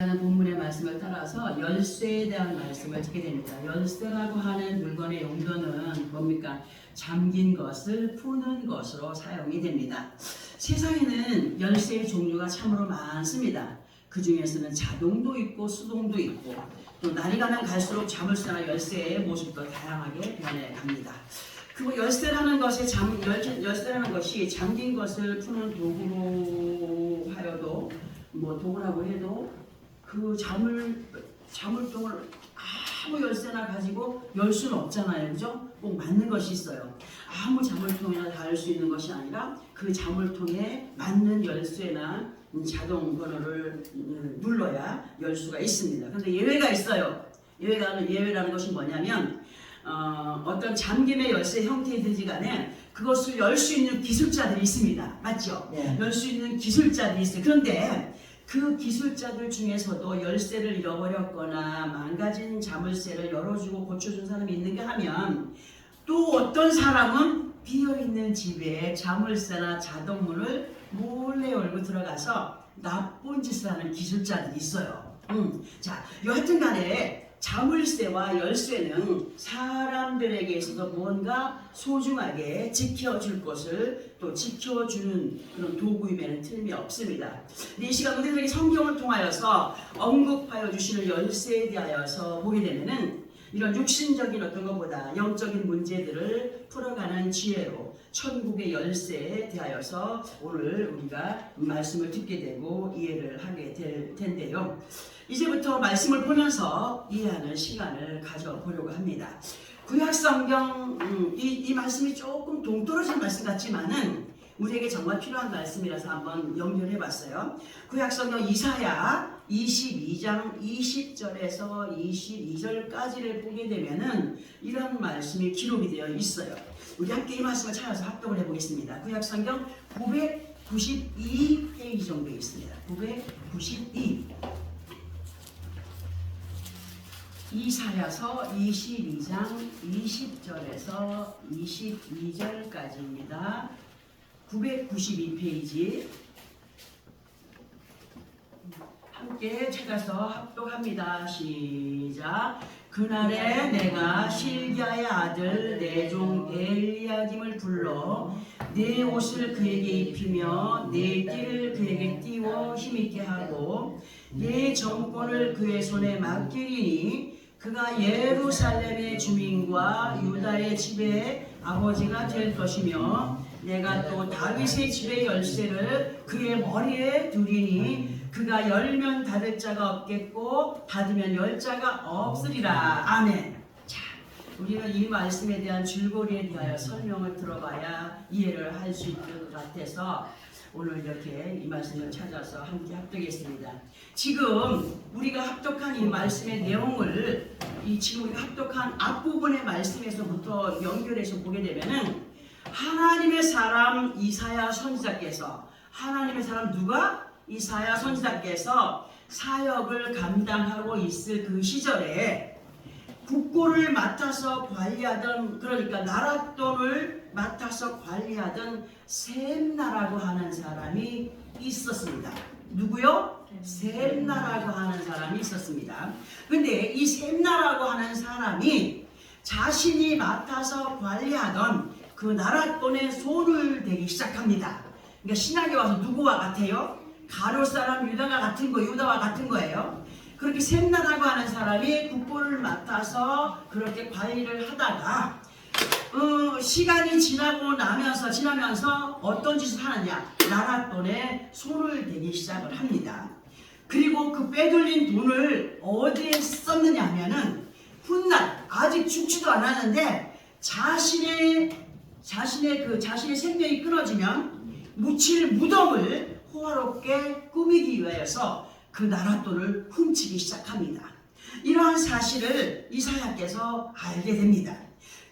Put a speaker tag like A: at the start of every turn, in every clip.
A: 라는 본문의 말씀을 따라서 열쇠에 대한 말씀을 듣게 됩니다. 열쇠라고 하는 물건의 용도는 뭡니까? 잠긴 것을 푸는 것으로 사용이 됩니다. 세상에는 열쇠의 종류가 참으로 많습니다. 그 중에서는 자동도 있고 수동도 있고 또 날이 가면 갈수록 자물쇠나 열쇠의 모습도 다양하게 변해갑니다. 그리고 열쇠라는 것이 잠긴 것을 푸는 도구로 하여도 도구라고 해도 그 자물통을 아무 열쇠나 가지고 열 수는 없잖아요. 그죠? 꼭 맞는 것이 있어요. 아무 자물통이나 다 열 수 있는 것이 아니라 그 자물통에 맞는 열쇠나 자동 번호를 눌러야 열 수가 있습니다. 그런데 예외가 있어요. 예외라는 것이 뭐냐면 어떤 잠김의 열쇠 형태이든지 간에 그것을 열 수 있는 기술자들이 있습니다. 맞죠?
B: 네.
A: 열 수 있는 기술자들이 있어요. 그런데 그 기술자들 중에서도 열쇠를 잃어버렸거나 망가진 자물쇠를 열어주고 고쳐준 사람이 있는가 하면 또 어떤 사람은 비어있는 집에 자물쇠나 자동문을 몰래 열고 들어가서 나쁜 짓을 하는 기술자들이 있어요. 자, 여하튼 간에 자물쇠와 열쇠는 사람들에게 있어서 무언가 소중하게 지켜줄 것을 또 지켜주는 그런 도구임에는 틀림이 없습니다. 이 시간 우리들에게 성경을 통하여서 언급하여 주시는 열쇠에 대하여서 보게 되면은 이런 육신적인 어떤 것보다 영적인 문제들을 풀어가는 지혜로 천국의 열쇠에 대하여서 오늘 우리가 말씀을 듣게 되고 이해를 하게 될 텐데요. 이제부터 말씀을 보면서 이해하는 시간을 가져보려고 합니다. 구약성경 이 말씀이 조금 동떨어진 말씀 같지만은 우리에게 정말 필요한 말씀이라서 한번 연결해봤어요. 구약성경 이사야 22장 20절에서 22절까지를 보게 되면은 이런 말씀이 기록이 되어 있어요. 우리 함께 이 말씀을 찾아서 합독을 해보겠습니다. 구약성경 992페이지 정도 있습니다. 992 이사야서 22장 20절에서 22절까지입니다. 992페이지 함께 찾아서 합독합니다. 시작. 그날에 내가 실기야의 아들 내 종 엘리야김을 불러 내 옷을 그에게 입히며 내 띠를 그에게 띄워 힘있게 하고 내 정권을 그의 손에 맡기리니 그가 예루살렘의 주민과 유다의 집의 아버지가 될 것이며 내가 또 다윗의 집의 열쇠를 그의 머리에 두리니 그가 열면 닫을 자가 없겠고 닫으면 열 자가 없으리라. 아멘. 자, 우리는 이 말씀에 대한 줄거리에 대하여 설명을 들어봐야 이해를 할 수 있을 것 같아서 오늘 이렇게 이 말씀을 찾아서 함께 합독했습니다. 지금 우리가 합독한 이 말씀의 내용을 지금 우리가 합독한 앞부분의 말씀에서부터 연결해서 보게 되면은 하나님의 사람 이사야 선지자께서 하나님의 사람 누가? 이사야 선지자께서 사역을 감당하고 있을 그 시절에 국고를 맡아서 관리하던 그러니까 나랏돈을 맡아서 관리하던 셈나라고 하는 사람이 있었습니다. 누구요? 셈나라고 하는 사람이 있었습니다. 근데 이 셈나라고 하는 사람이 자신이 맡아서 관리하던 그 나랏돈에 손을 대기 시작합니다. 그러니까 신약에 와서 누구와 같아요? 가룟 사람 유다와 같은 거예요. 그렇게 셈나라고 하는 사람이 국보를 맡아서 그렇게 관리를 하다가 시간이 지나면서 어떤 짓을 하느냐? 나랏돈에 손을 대기 시작을 합니다. 그리고 그 빼돌린 돈을 어디에 썼느냐 하면은 훗날 아직 죽지도 않았는데 자신의 생명이 끊어지면 묻힐 무덤을 호화롭게 꾸미기 위해서 그 나랏돈을 훔치기 시작합니다. 이러한 사실을 이사야께서 알게 됩니다.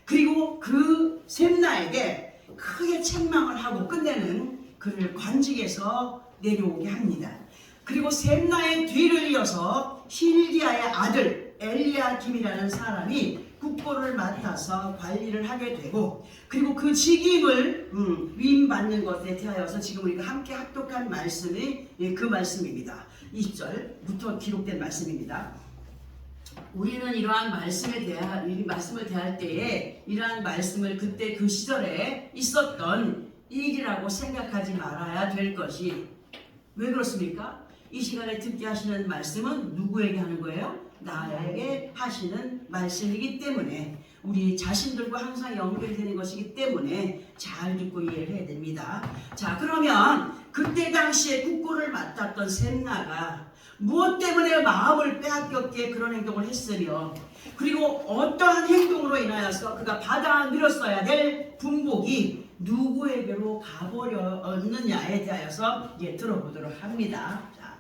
A: 그리고 그 셈나에게 크게 책망을 하고 끝내는 그를 관직에서 내려오게 합니다. 그리고 셈나의 뒤를 이어서 hil기야의 아들 엘리야김이라는 사람이 국보를 맡아서 관리를 하게 되고 그리고 그 직임을 위임받는 것에 대하여서 지금 우리가 함께 합독한 말씀이 그 말씀입니다. 20절부터 기록된 말씀입니다. 우리는 이러한 말씀을 대할 때에 이러한 말씀을 그때 그 시절에 있었던 일이라고 생각하지 말아야 될 것이 왜 그렇습니까? 이 시간에 듣게 하시는 말씀은 누구에게 하는 거예요? 나에게 하시는 말씀이기 때문에 우리 자신들과 항상 연결되는 것이기 때문에 잘 듣고 이해를 해야 됩니다. 자, 그러면 그때 당시에 국고를 맡았던 셈나가 무엇 때문에 마음을 빼앗겼기에 그런 행동을 했으며 그리고 어떠한 행동으로 인하여서 그가 받아 들였어야 될 분복이 누구에게로 가버렸느냐에 대하여서 이제 들어보도록 합니다. 자,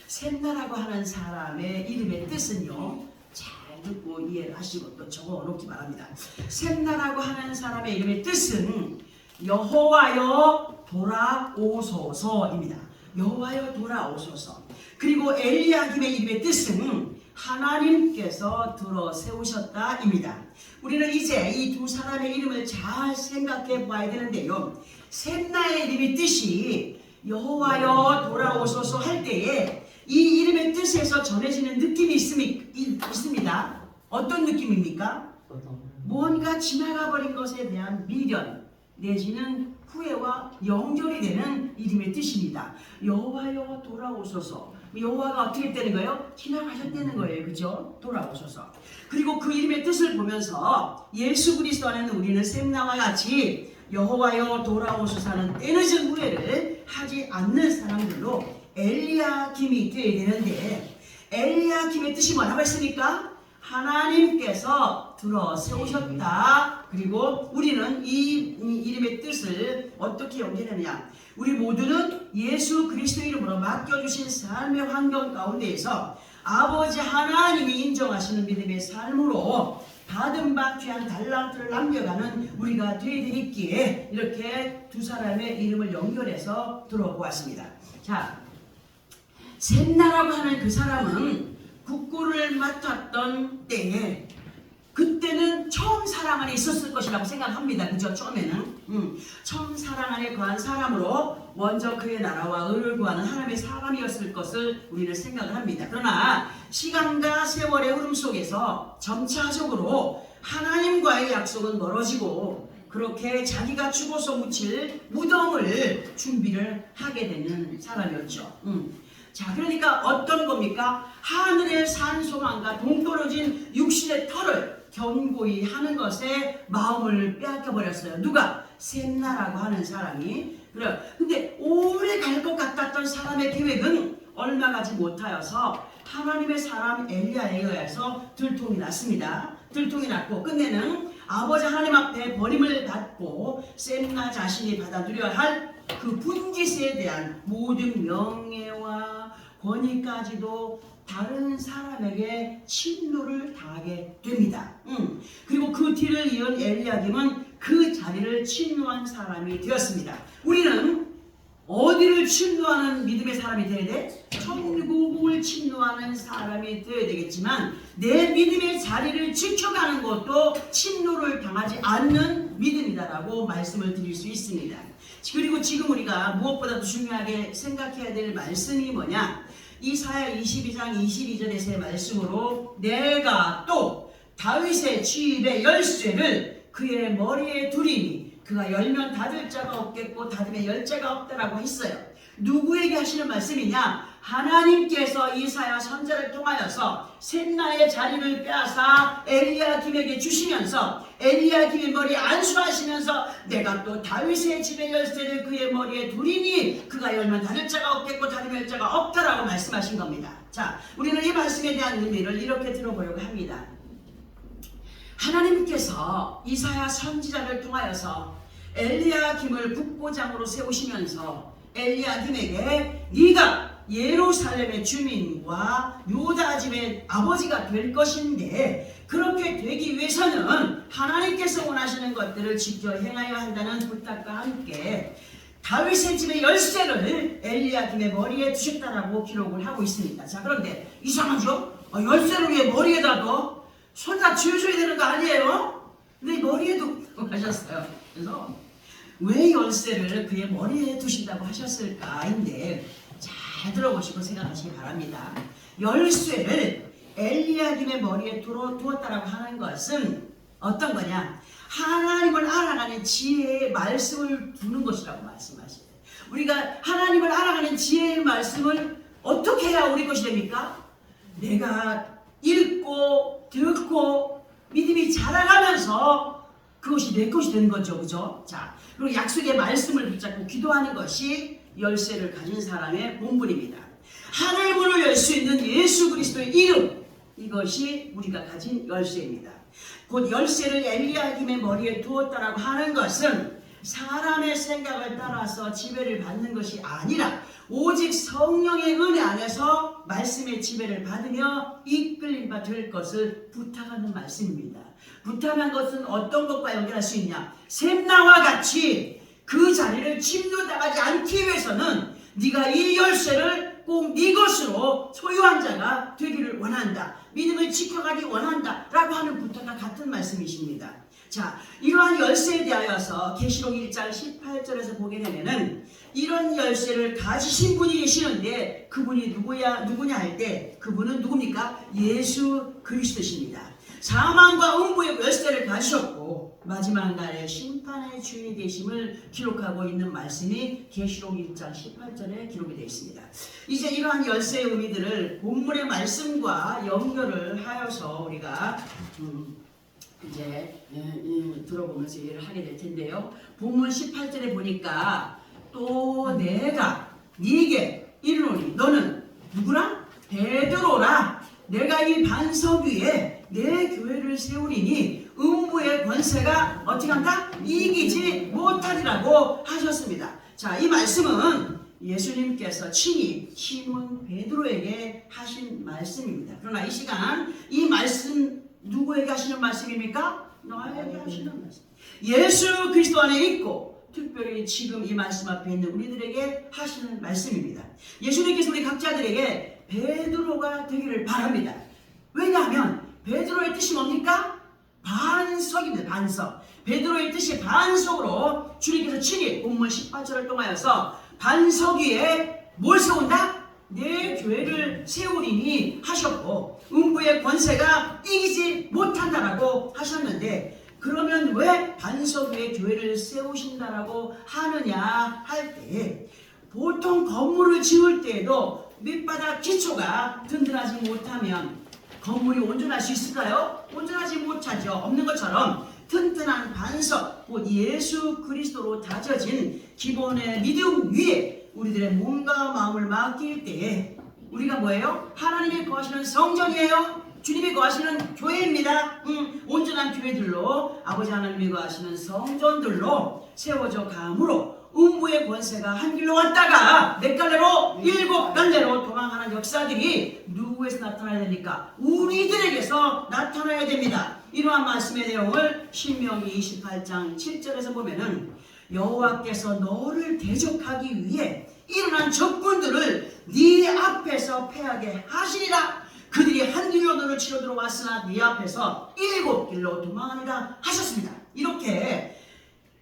A: 셈나라고 하는 사람의 이름의 뜻은요, 잘 듣고 이해를 하시고 또 적어 놓기 바랍니다. 셈나라고 하는 사람의 이름의 뜻은 여호와여 돌아오소서입니다. 여호와여 돌아오소서. 그리고 엘리야김의 이름의 뜻은 하나님께서 들어 세우셨다입니다. 우리는 이제 이 두 사람의 이름을 잘 생각해 봐야 되는데요. 셈나의 이름의 뜻이 여호와여 돌아오소서 할 때에 이 이름의 뜻에서 전해지는 느낌이 있습니다. 어떤 느낌입니까? 뭔가 지나가 버린 것에 대한 미련 내지는 후회와 연결이 되는 이름의 뜻입니다. 여호와여 돌아오소서. 여호와가 어떻게 되는 거예요? 지나가셨다는 거예요. 그죠? 돌아오소서. 그리고 그 이름의 뜻을 보면서 예수 그리스도 안에는 우리는 셈나와 같이 여호와여 돌아오소서는 때늦은 후회를 하지 않는 사람들로 엘리야김이 되어야 되는데 엘리야김의 뜻이 뭐라고 했습니까? 하나님께서 들어 세우셨다. 그리고 우리는 이 이름의 뜻을 어떻게 연결하느냐? 우리 모두는 예수 그리스도 이름으로 맡겨주신 삶의 환경 가운데에서 아버지 하나님이 인정하시는 믿음의 삶으로 받은 바 귀한 달란트를 남겨가는 우리가 되어야 되기에 이렇게 두 사람의 이름을 연결해서 들어보았습니다. 자, 셈나라고 하는 그 사람은 국고를 맡았던 때에 그때는 처음 사랑 안에 있었을 것이라고 생각합니다. 그죠? 처음에는 처음 사랑 안에 거한 사람으로 먼저 그의 나라와 의를 구하는 하나님의 사람이었을 것을 우리는 생각을 합니다. 그러나 시간과 세월의 흐름 속에서 점차적으로 하나님과의 약속은 멀어지고 그렇게 자기가 죽어서 묻힐 무덤을 준비를 하게 되는 사람이었죠. 자, 그러니까 어떤 겁니까? 하늘의 산소망과 동떨어진 육신의 털을 견고히 하는 것에 마음을 빼앗겨버렸어요. 누가? 셈나라고 하는 사람이. 그래. 근데 오래 갈 것 같았던 사람의 계획은 얼마 가지 못하여서 하나님의 사람 엘리야에 의해서 들통이 났습니다. 들통이 났고 끝내는 아버지 하나님 앞에 버림을 받고 셈나 자신이 받아들여야 할 그 분깃에 대한 모든 명예와 권위까지도 다른 사람에게 침노를 당하게 됩니다. 그리고 그 뒤를 이은 엘리야김은 그 자리를 침노한 사람이 되었습니다. 우리는 어디를 침노하는 믿음의 사람이 되어야 돼? 천국을 침노하는 사람이 되어야 되겠지만 내 믿음의 자리를 지켜가는 것도 침노를 당하지 않는 믿음이다라고 말씀을 드릴 수 있습니다. 그리고 지금 우리가 무엇보다도 중요하게 생각해야 될 말씀이 뭐냐? 이사야 22장 22절에서의 말씀으로 내가 또 다윗의 집의 열쇠를 그의 머리에 두리니 그가 열면 닫을 자가 없겠고 닫으면 열 자가 없다라고 했어요. 누구에게 하시는 말씀이냐? 하나님께서 이사야 선지자를 통하여서 셈나의 자리를 빼앗아 엘리야김에게 주시면서 엘리야김의 머리에 안수하시면서 내가 또 다윗의 집의 열쇠를 그의 머리에 두리니 그가 열면 닫을 자가 없겠고 닫으면 열 자가 없다라고 말씀하신 겁니다. 자, 우리는 이 말씀에 대한 의미를 이렇게 들어보려고 합니다. 하나님께서 이사야 선지자를 통하여서 엘리야김을 국보장으로 세우시면서 엘리야김에게 네가 예루살렘의 주민과 유다 집의 아버지가 될 것인데 그렇게 되기 위해서는 하나님께서 원하시는 것들을 지켜 행하여야 한다는 부탁과 함께 다윗의 집의 열쇠를 엘리야김의 머리에 두셨다라고 기록을 하고 있습니다. 자, 그런데 이상하죠? 열쇠를 왜 머리에다 둬? 손다 쥐어줘야 되는 거 아니에요? 근데 머리에 두고 하셨어요. 그래서 왜 열쇠를 그의 머리에 두신다고 하셨을까인데 잘 잘 들어보시고 생각하시기 바랍니다. 열쇠를 엘리야김의 머리에 두었다라고 하는 것은 어떤 거냐? 하나님을 알아가는 지혜의 말씀을 두는 것이라고 말씀하시죠. 우리가 하나님을 알아가는 지혜의 말씀을 어떻게 해야 우리 것이 됩니까? 내가 읽고 듣고 믿음이 자라가면서 그것이 내 것이 되는 거죠. 그죠? 자, 그리고 약속의 말씀을 붙잡고 기도하는 것이 열쇠를 가진 사람의 본분입니다. 하늘 문을 열 수 있는 예수 그리스도의 이름, 이것이 우리가 가진 열쇠입니다. 곧 열쇠를 엘리야김의 머리에 두었다라고 하는 것은 사람의 생각을 따라서 지배를 받는 것이 아니라 오직 성령의 은혜 안에서 말씀의 지배를 받으며 이끌림 받을 것을 부탁하는 말씀입니다. 부탁한 것은 어떤 것과 연결할 수 있냐? 샘나와 같이 그 자리를 침노당하지 않기 위해서는 네가 이 열쇠를 꼭 네 것으로 소유한 자가 되기를 원한다. 믿음을 지켜가기 원한다. 라고 하는 부탁과 같은 말씀이십니다. 자, 이러한 열쇠에 대하여서 계시록 1장 18절에서 보게 되면은 이런 열쇠를 가지신 분이 계시는데 그분이 누구냐 할 때 그분은 누굽니까? 예수 그리스도십니다. 사망과 음부의 열쇠를 가지셨고 마지막 날에 심판의 주인이 되심을 기록하고 있는 말씀이 계시록 1장 18절에 기록이 되어 있습니다. 이제 이러한 열쇠의 의미들을 본문의 말씀과 연결을 하여서 우리가 이제 들어보면서 이해를 하게 될 텐데요. 본문 18절에 보니까 또 내가 네게 이르노니 너는 누구라? 베드로라. 내가 이 반석 위에 내 교회를 세우리니 음부의 권세가 어떻게 한다? 이기지 못하리라고 하셨습니다. 자, 이 말씀은 예수님께서 친히 시몬 베드로에게 하신 말씀입니다. 그러나 이 시간 이 말씀 누구에게 하시는 말씀입니까? 너에게 하시는 말씀. 예수 그리스도 안에 있고 특별히 지금 이 말씀 앞에 있는 우리들에게 하시는 말씀입니다. 예수님께서 우리 각자들에게 베드로가 되기를 바랍니다. 왜냐하면 베드로의 뜻이 뭡니까? 반석입니다. 반석. 베드로의 뜻이 반석으로 주님께서 친히 본문 18절을 통하여서 반석 위에 뭘 세운다? 내 교회를 세우리니 하셨고 음부의 권세가 이기지 못한다라고 하셨는데 그러면 왜 반석 위에 교회를 세우신다라고 하느냐 할 때 보통 건물을 지을 때에도 밑바닥 기초가 든든하지 못하면 건물이 온전할 수 있을까요? 온전하지 못하죠. 없는 것처럼 튼튼한 반석, 곧 예수 그리스도로 다져진 기본의 믿음 위에 우리들의 몸과 마음을 맡길 때에 우리가 뭐예요? 하나님이 거하시는 성전이에요. 주님이 거하시는 교회입니다. 온전한 교회들로 아버지 하나님이 거하시는 성전들로 세워져 가므로 음부의 권세가 한 길로 왔다가 몇 갈래로? 7갈래로 도망하는 역사들이 누구에서 나타나야 됩니까? 우리들에게서 나타나야 됩니다. 이러한 말씀의 내용을 신명기 28장 7절에서 보면은 여호와께서 너를 대적하기 위해 일어난 적군들을 네 앞에서 패하게 하시리라. 그들이 한 길로 너를 치러 들어왔으나 네 앞에서 7길로 도망하리라 하셨습니다. 이렇게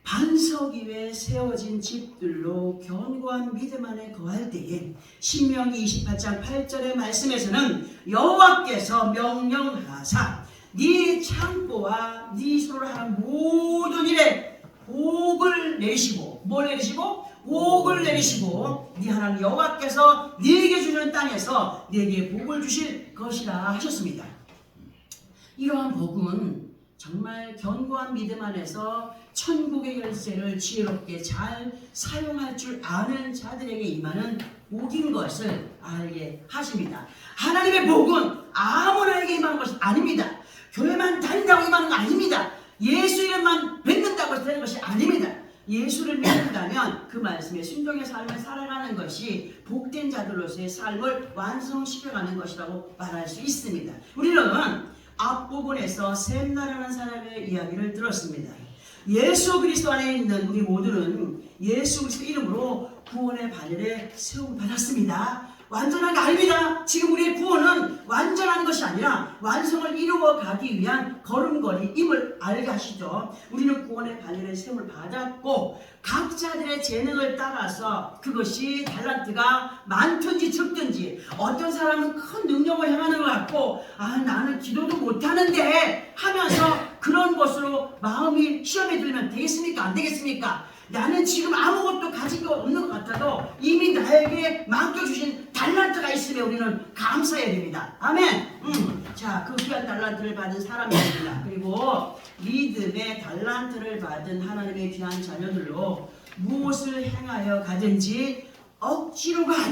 A: 반석 위에 세워진 집들로 견고한 믿음 안에 거할 때에 신명기 28장 8절의 말씀에서는 여호와께서 명령하사 네 창고와 네 손으로 하는 모든 일에 복을 내리시고 뭘 내리시고? 복을 내리시고 네 하나님 여호와께서 네게 주는 땅에서 네게 복을 주실 것이라 하셨습니다. 이러한 복은 정말 견고한 믿음 안에서 천국의 열쇠를 지혜롭게 잘 사용할 줄 아는 자들에게 임하는 복인 것을 알게 하십니다. 하나님의 복은 아무나에게 임하는 것이 아닙니다. 교회만 다닌다고 임하는 거 아닙니다. 예수 이름만 뱉는다고 해서 되는 것이 아닙니다. 예수를 믿는다면 그 말씀에 순종의 삶을 살아가는 것이 복된 자들로서의 삶을 완성시켜가는 것이라고 말할 수 있습니다. 우리는 앞부분에서 샘나라는 사람의 이야기를 들었습니다. 예수 그리스도 안에 있는 우리 모두는 예수 그리스도 이름으로 구원의 바늘에 세움 받았습니다. 완전한 게 아닙니다. 지금 우리의 구원은 완전한 것이 아니라 아니라 완성을 이루어 가기 위한 걸음걸이임을 알게 하시죠. 우리는 구원의 반열의 셈을 받았고 각자들의 재능을 따라서 그것이 달란트가 많든지 적든지, 어떤 사람은 큰 능력을 행하는 것 같고 나는 기도도 못하는데 하면서 그런 것으로 마음이 시험에 들면 되겠습니까? 안 되겠습니까? 나는 지금 아무것도 가진 거 없는 것 같아도 이미 나에게 맡겨주신 달란트가 있으면 우리는 감사해야 됩니다. 아멘. 자, 그 귀한 달란트를 받은 사람입니다. 그리고 믿음의 달란트를 받은 하나님의 귀한 자녀들로 무엇을 행하여 가든지 억지로가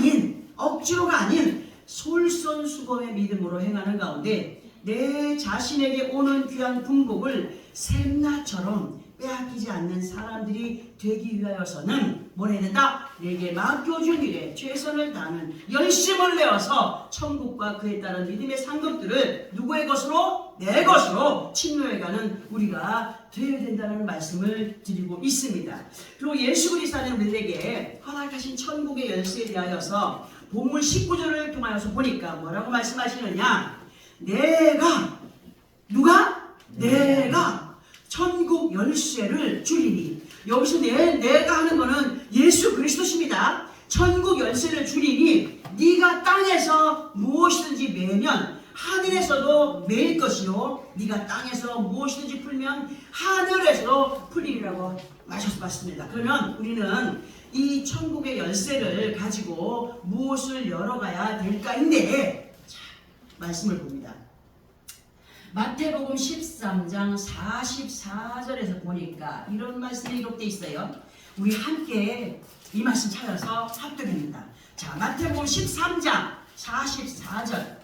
A: 아닌 솔선수범의 믿음으로 행하는 가운데 내 자신에게 오는 귀한 분복을 샘나처럼 빼앗기지 않는 사람들이 되기 위하여서는 뭘 해야 된다? 내게 맡겨준 일에 최선을 다하는 열심을 내어서 천국과 그에 따른 믿음의 상급들을 누구의 것으로? 내 것으로 침노해가는 우리가 되어야 된다는 말씀을 드리고 있습니다. 그리고 예수 그리스도는 우리에게 허락하신 천국의 열쇠에 대하여서 본문 19절을 통하여서 보니까 뭐라고 말씀하시느냐? 내가 천국 열쇠를 주리니, 여기서 내가 하는 거는 예수 그리스도십니다. 천국 열쇠를 주리니 네가 땅에서 무엇이든지 매면 하늘에서도 매일 것이요 네가 땅에서 무엇이든지 풀면 하늘에서도 풀리리라고 말씀하셨습니다. 그러면 우리는 이 천국의 열쇠를 가지고 무엇을 열어가야 될까인데, 말씀을 봅니다. 마태복음 13장 44절에서 보니까 이런 말씀이 기록되어 있어요. 우리 함께 이 말씀 찾아서 합독입니다. 자, 마태복음 13장 44절.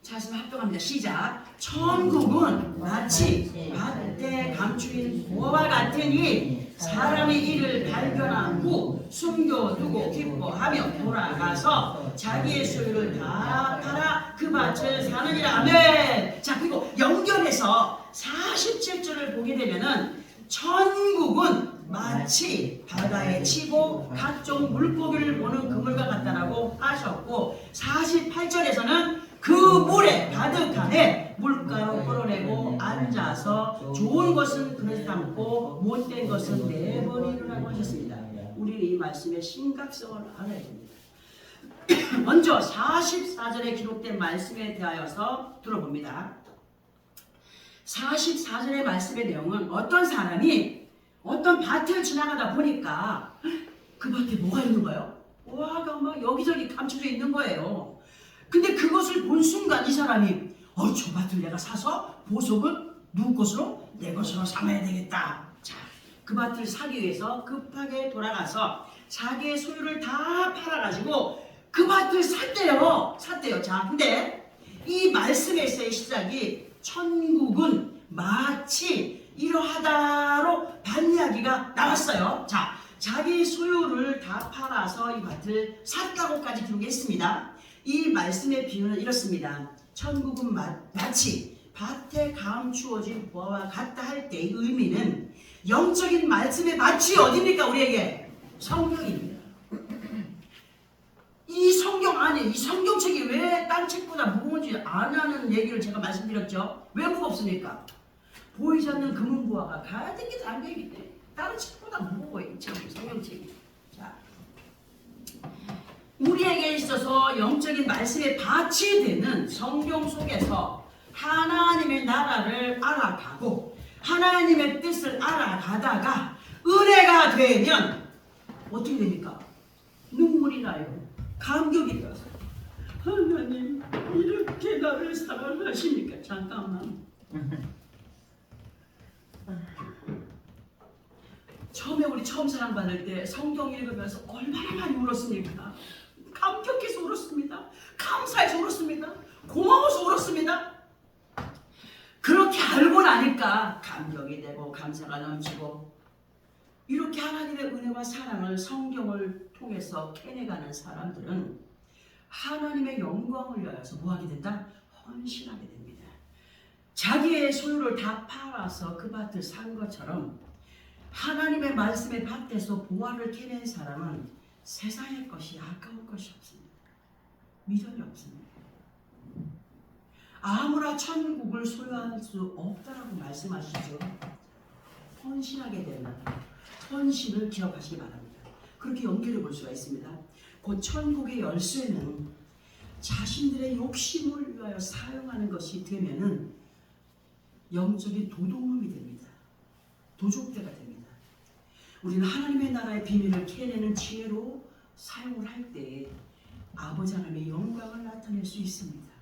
A: 말씀 합독합니다. 시작. 천국은 마치 밭에 감추인 보와 같으니 사람이 이를 발견한 후 숨겨두고 기뻐하며 돌아가서 자기의 소유를 다 팔아 그 밭을 사느니라. 아멘. 자, 그리고 연결해서 47절을 보게 되면은 천국은 마치 바다에 치고 각종 물고기를 보는 그물과 같다라고 하셨고, 48절에서는 그 물에 가득하네 물가로 끌어내고 앉아서 좋은 것은 그릇 담고 못된 것은 내버리라고 하셨습니다. 우리는 이 말씀의 심각성을 알아야 됩니다. 먼저 44절에 기록된 말씀에 대하여서 들어봅니다. 44절의 말씀의 내용은 어떤 사람이 어떤 밭을 지나가다 보니까 그 밭에 뭐가 있는 거예요? 와가 막 여기저기 감춰져 있는 거예요. 근데 그것을 본 순간 이 사람이 저 밭을 내가 사서 보석을 누구 것으로? 내 것으로 삼아야 되겠다. 자, 그 밭을 사기 위해서 급하게 돌아가서 자기의 소유를 다 팔아가지고 그 밭을 샀대요. 자, 근데 이 말씀에서의 시작이 천국은 마치 이러하다로 반 이야기가 나왔어요. 자, 자기 소유를 다 팔아서 이 밭을 샀다고까지 기록했습니다. 이 말씀의 비유는 이렇습니다. 천국은 마치 밭에 감추어진 보화와 같다 할 때의 의미는 영적인 말씀의 밭이 어디입니까? 우리에게 성경입니다. 이 성경 안에 이 성경책이 왜 딴 책보다 무거운지 아냐는 얘기를 제가 말씀드렸죠. 왜 무겁습니까? 보이지 않는 금은보화가 가득히 담겨있기 때문에 다른 책보다 무거워요. 이 책, 성경책이. 자, 우리에게 있어서 영적인 말씀의 밭이 되는 성경 속에서 하나님의 나라를 알아가고 하나님의 뜻을 알아가다가 은혜가 되면 어떻게 됩니까? 눈물이 나요. 감격이 되어서 하나님 이렇게 나를 사랑하십니까? 잠깐만. 우리 처음 사랑받을 때 성경 읽으면서 얼마나 많이 울었습니까? 감격해서 울었습니다. 감사해서 울었습니다. 고마워서 울었습니다. 그렇게 알고 나니까 감격이 되고 감사가 넘치고, 이렇게 하나님의 은혜와 사랑을 성경을 통해서 캐내가는 사람들은 하나님의 영광을 위하여서 뭐하게 된다? 헌신하게 됩니다. 자기의 소유를 다 팔아서 그 밭을 산 것처럼 하나님의 말씀의 밭에서 보화를 캐낸 사람은 세상의 것이 아까울 것이 없습니다. 아무나 천국을 소유할 수 없다라고 말씀하시죠. 헌신하게 되는 헌신을 기억하시기 바랍니다. 그렇게 연결해 볼 수가 있습니다. 곧 천국의 열쇠는 자신들의 욕심을 위하여 사용하는 것이 되면은 영적인 도둑놈이 됩니다. 도적대가 됩니다. 우리는 하나님의 나라의 비밀을 캐내는 지혜로 사용을 할 때 아버지 하나님의 영광을 나타낼 수 있습니다.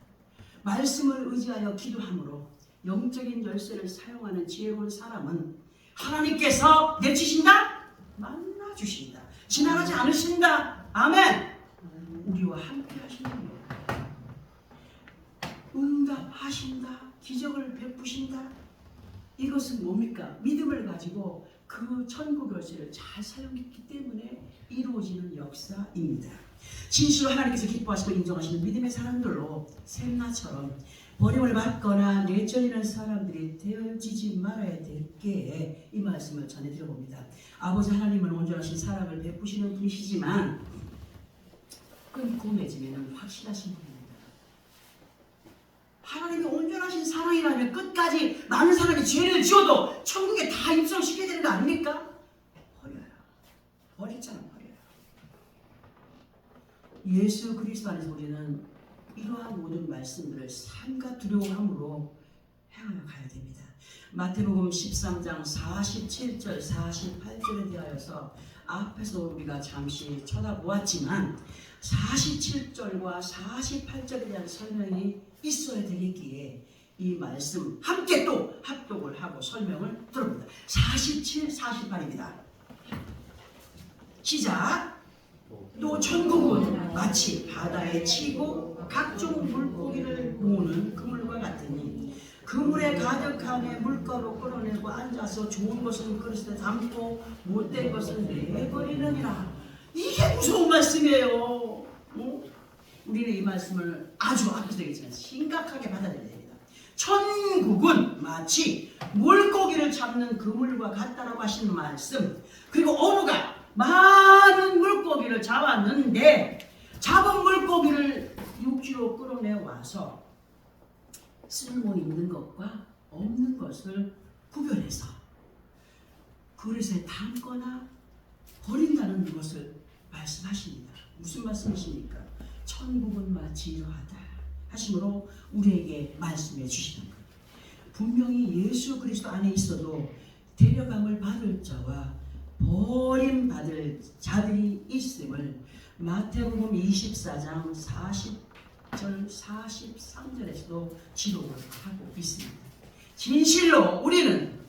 A: 말씀을 의지하여 기도함으로 영적인 열쇠를 사용하는 지혜로운 사람은 하나님께서 내주신다? 만나주신다. 지나가지 않으신다. 아멘. 우리와 함께 하신다. 응답하신다. 기적을 베푸신다. 이것은 뭡니까? 믿음을 가지고 그 천국 열쇠를 잘 사용했기 때문에 이루어지는 역사입니다. 진실로 하나님께서 기뻐하시고 인정하시는 믿음의 사람들로 샘나처럼 버림을 받거나 내쫓는 사람들이 되어지지 말아야 될 게에 이 말씀을 전해드려 봅니다. 아버지 하나님은 온전하신 사랑을 베푸시는 분이시지만 끊고 맺으면 확실하신 분입니다. 하나님이 온전하신 사랑이라면 끝까지 많은 사람이 죄를 지어도 천국에 다 입성시켜야 되는 거 아닙니까? 버려요. 버렸잖아. 버려요. 예수 그리스도 안에서 우리는 이러한 모든 말씀들을 삼가 두려워함으로 행하여 가야 됩니다. 마태복음 13장 47절 48절에 대하여서 앞에서 우리가 잠시 쳐다보았지만 47절과 48절에 대한 설명이 있어야 되겠기에 이 말씀 함께 또 합독을 하고 설명을 들어봅니다. 47, 48입니다. 시작. 또 천국은 마치 바다에 치고 각종 물고기를 모으는 그물과 같으니 그물에 가득한 물가로 끌어내고 앉아서 좋은 것은 그릇에 담고 못된 것은 내버리느니라. 이게 무서운 말씀이에요. 우리는 이 말씀을 아주 앞에서 되겠지만 심각하게 받아들여야 됩니다. 천국은 마치 물고기를 잡는 그물과 같다라고 하시는 말씀, 그리고 어부가 많은 물고기를 잡았는데 잡은 물고기를 육지로 끌어내 와서 쓸모 있는 것과 없는 것을 구별해서 그릇에 담거나 버린다는 것을 말씀하십니다. 무슨 말씀이십니까? 천국은 마치 이러하다 하심으로 우리에게 말씀해 주시는 것. 분명히 예수 그리스도 안에 있어도 데려감을 받을 자와 버림받을 자들이 있음을 마태복음 24장 40절 43절에서도 기록을 하고 있습니다. 진실로 우리는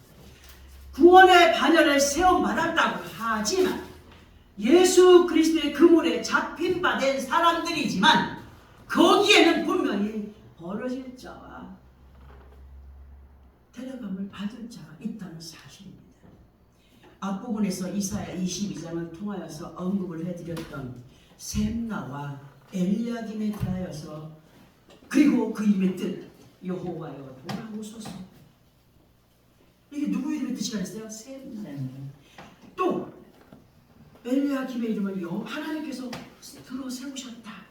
A: 구원의 반열에 세움받았다고 하지만 예수 그리스도의 그물에 잡힌 바 된 사람들이지만 거기에는 분명히 벌어질 자와 데려감을 받을 자가 있다는 사실입니다. 앞부분에서 이사야 22장을 통하여서 언급을 해드렸던 셈나와 엘리야김에 대하여서 그리고 그 이름의 뜻 여호와여 돌아오소서. 이게 누구 이름의 뜻이라 했어요? 셈나. 또 엘리야김의 이름을 하나님께서 들어 세우셨다.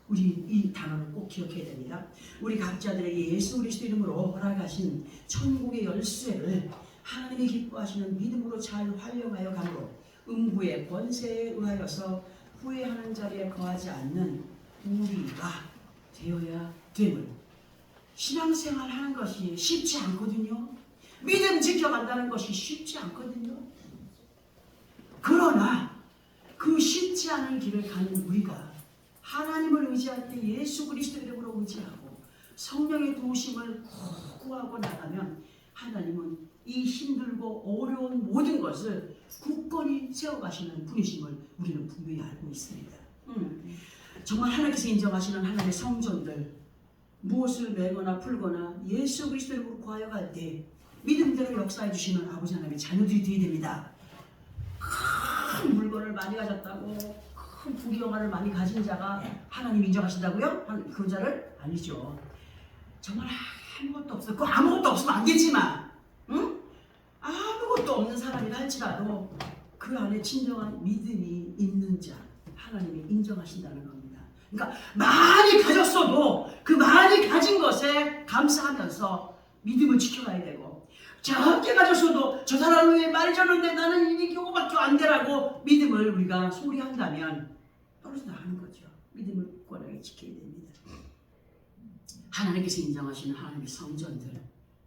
A: 우리 이 단어를 꼭 기억해야 됩니다. 우리 각자들에게 예수 그리스도 이름으로 허락하신 천국의 열쇠를 하나님이 기뻐하시는 믿음으로 잘 활용하여 가므로 음부의 권세에 의하여서 후회하는 자리에 거하지 않는 우리가 되어야 됨을. 신앙생활 하는 것이 쉽지 않거든요. 믿음 지켜간다는 것이 쉽지 않거든요. 그러나 그 쉽지 않은 길을 가는 우리가 하나님을 의지할 때 예수 그리스도 이름으로 의지하고 성령의 도우심을 구하고 나가면 하나님은 이 힘들고 어려운 모든 것을 굳건히 세워가시는 분이심을 우리는 분명히 알고 있습니다. 정말 하나님께서 인정하시는 하나님의 성전들, 무엇을 매거나 풀거나 예수 그리스도 이름으로 구하여 갈 때 믿음대로 역사해 주시는 아버지 하나님의 자녀들이 되어야 됩니다. 큰 물건을 많이 가졌다고 큰 부귀영화를 많이 가진 자가 하나님 인정하신다고요? 그 자를 아니죠. 정말 아무것도 없어. 그 아무것도 없으면 안 되지만, 응? 아무것도 없는 사람이라 할지라도 그 안에 진정한 믿음이 있는 자 하나님이 인정하신다는 겁니다. 그러니까 많이 가졌어도 그 많이 가진 것에 감사하면서 믿음을 지켜가야 되고, 적게 가졌어도 저 사람은 왜 많이 줬는데 나는 이게 이거밖에 안 되라고 믿음을 우리가 소홀히 한다면 떨어져 나가는 거죠. 믿음을 굳건하게 지켜야 됩니다. 하나님께서 인정하시는 하나님의 성전들,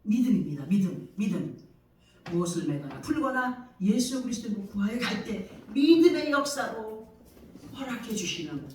A: 믿음입니다. 믿음. 무엇을 매거나 풀거나 예수 그리스도의 구하에 갈 때 믿음의 역사로 허락해 주시는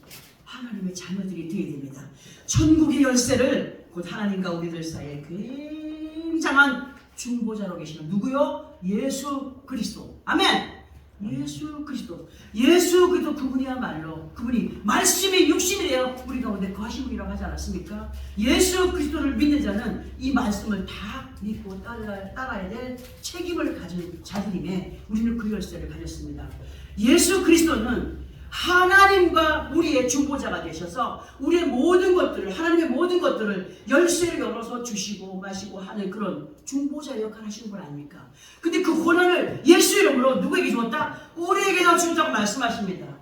A: 하나님의 자녀들이 되어야 됩니다. 천국의 열쇠를 곧 하나님과 우리들 사이에 굉장한 중보자로 계시는 누구요? 예수 그리스도. 아멘. 예수 그리스도 그분이야말로, 그분이 말씀이 육신이 되어 우리 가운데 거하신 분이라고 하지 않았습니까? 예수 그리스도를 믿는 자는 이 말씀을 다 믿고 따라야 될 책임을 가진 자들임에 우리는 그 열쇠를 가졌습니다. 예수 그리스도는 하나님과 우리의 중보자가 되셔서 우리의 모든 것들을, 하나님의 모든 것들을 열쇠를 열어서 주시고 마시고 하는 그런 중보자 역할을 하시는 분 아닙니까? 근데 그 권한을 예수 이름으로 누구에게 주었다? 우리에게도 주었다고 말씀하십니다.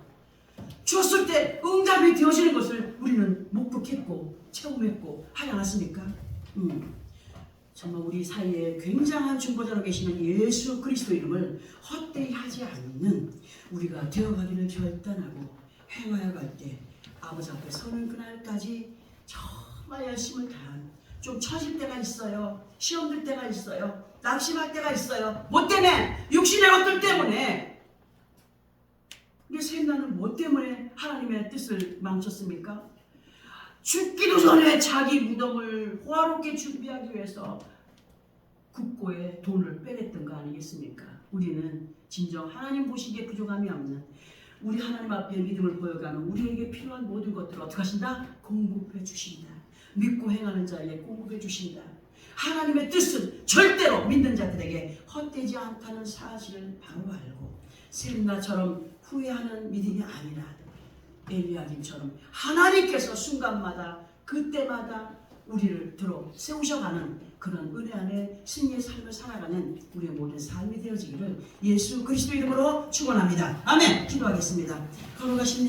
A: 주었을 때 응답이 되어지는 것을 우리는 목격했고 체험했고 하지 않았습니까? 정말 우리 사이에 굉장한 중보자로 계시는 예수 그리스도 이름을 헛되이 하지 않는 우리가 되어가기를 결단하고 행하여 갈 때 아버지 앞에 서는 그날까지 정말 열심을 다한, 좀 처질 때가 있어요. 시험 들 때가 있어요. 낙심할 때가 있어요. 뭐 때문에? 육신의 것들 때문에. 근데 셋나는 뭐 때문에 하나님의 뜻을 망쳤습니까? 죽기도 전에 자기 무덤을 호화롭게 준비하기 위해서 국고에 돈을 빼냈던 거 아니겠습니까? 우리는 진정 하나님 보시기에 부족함이 없는, 우리 하나님 앞에 믿음을 보여가는 우리에게 필요한 모든 것들을 어떻게 하신다? 공급해 주신다. 믿고 행하는 자에게 공급해 주신다. 하나님의 뜻은 절대로 믿는 자들에게 헛되지 않다는 사실을 바로 알고 셋나처럼 후회하는 믿음이 아니라 엘리야김처럼 하나님께서 순간마다 그때마다 우리를 들어 세우셔가는 그런 은혜 안에 승리의 삶을 살아가는 우리의 모든 삶이 되어지기를 예수 그리스도 이름으로 축원합니다. 아멘. 기도하겠습니다. 걸어가신